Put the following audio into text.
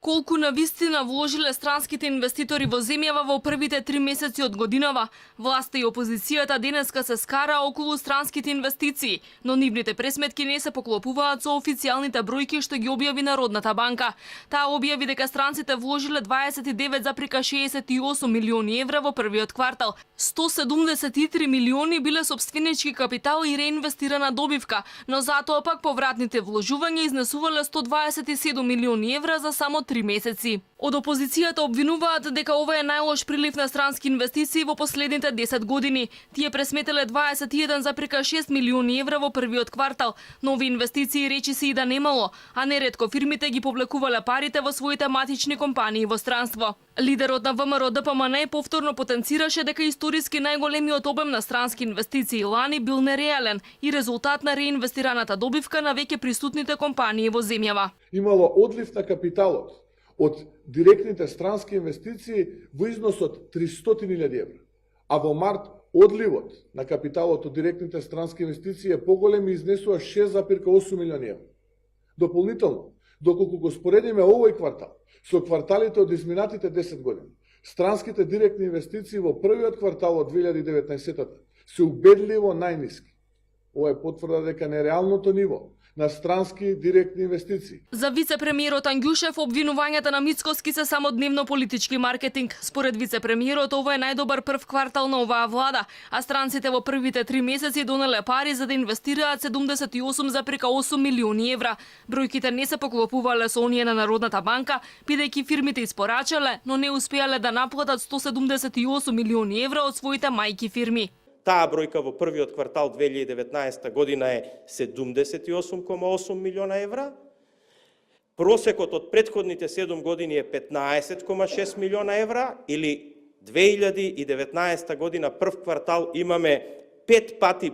Колку навистина вложиле странските инвеститори во земјава во првите 3 месеци од годинава, власта и опозицијата денеска се скара околу странските инвестиции, но нивните пресметки не се поклопуваат со официјалните бројки што ги објави Народната банка. Таа објави дека странците вложиле 29,68 милиони евра во првиот квартал. 173 милиони биле сопственички капитал и реинвестирана добивка, но затоа пак повратните вложувања изнесувале 127 милиони евра за само 3 месеци. Од опозицијата обвинуваат дека ова е најлош прилив на странски инвестиции во последните 10 години. Тие пресметеле 21,6 милиони евра во првиот квартал. Нови инвестиции речиси и да немало, а неретко фирмите ги повлекувале парите во своите матични компании во странство. Лидерот на ВМРО ДПМН повторно потенцираше дека историски најголемиот обем на странски инвестиции лани бил нереален и резултат на реинвестираната добивка на веќе присутните компании во земјава. Имало одлив на капиталот од директните странски инвестиции во износ од 300.000 евра. А во март одливот на капиталот од директните странски инвестиции е поголем и изнесува 6,8 милиони евра. Дополнително, доколку го споредиме овој квартал со кварталите од изминатите 10 години, странските директни инвестиции во првиот квартал од 2019 се убедливо најниски. Ова е потврда дека нереалното ниво на странски директни инвестиции. За вице-премиерот Ангјушев обвинувањата на Мицкоски се само дневно политички маркетинг. Според вице-премиерот ова е најдобар прв квартал на оваа влада, а странците во првите 3 месеци донеле пари за да инвестираат 78,8 милиони евра. Бројките не се поклопувале со оние на Народната банка, бидејќи фирмите испорачале, но не успеале да наплатат 178 милиони евра од своите мајки фирми. Таа бројка во првиот квартал 2019 година е 78,8 милиона евра. Просекот од претходните 7 години е 15,6 милиона евра или 2019 година прв квартал имаме 5 пати